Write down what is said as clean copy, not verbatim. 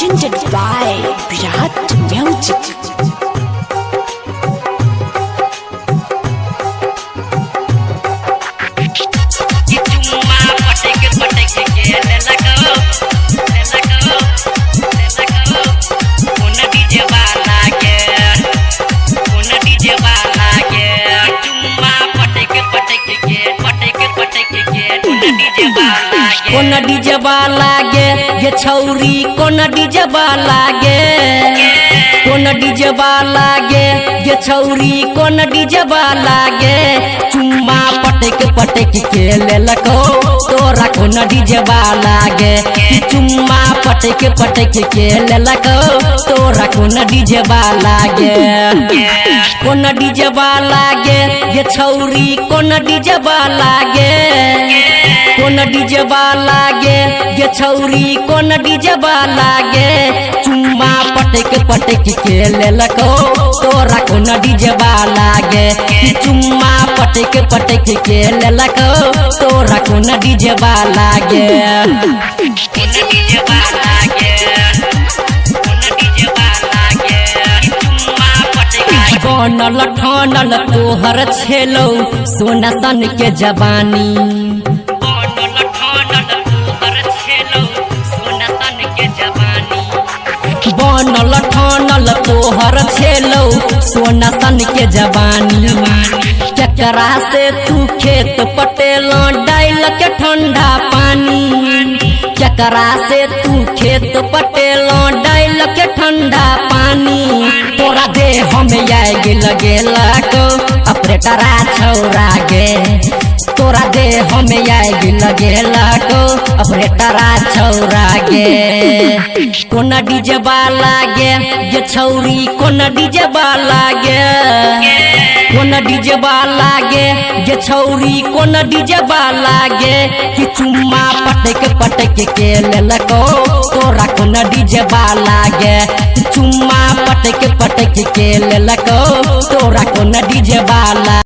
presented by Virat Music. कोन DJ वाला गे ये छौरी कोन डीजे वाला गे कोन डीजे वाला गे ये छौरी कोन डीजे वाला गे चुम्मा पटक पटक के लेलको तोरा कोन डीजे वाला गे चुम्मा पटक पटक के लेलको तोरा कोन डीजे वाला गे कोन डीजे वाला गे ये छौरी कोन डीजे वाला गे कोन डीजे वाला गे ये छौरी कोन डीजे वाला गे चुम्मा पटक पटक के लेलको तोरा कोन डीजे वाला गे चुम्मा पटक पटक के लेलको तोरा कोन डीजे वाला गे कोन डीजे वाला गे कोन डीजे वाला गे चुम्मा पटक बनल ठानल तोहर छेलौ सोना सन के जवानी बनल ठानल तोहर छेलौ सोना सन के जवानी केकरा से तू खेत पटेला डाल के ठंडा पानी केकरा से तू खेत पटेला डाल के ठंडा पानी तोरा दे हमें आग लगेला को ऑपरेटरा छौरा गे तोरा दे हमें आग लगेला को ऑपरेटरा छौरा गे कोन डीजे वाला गे ये छौरी कोन डीजे वाला गे कोन डीजे वाला गे ये छौरी कोन डीजे वाला गे कि चुम्मा पटक पटक के लेलको तोरा कोन डीजे वाला गे चुम्मा पटक पटक के लेलको तोरा कोन डीजे वाला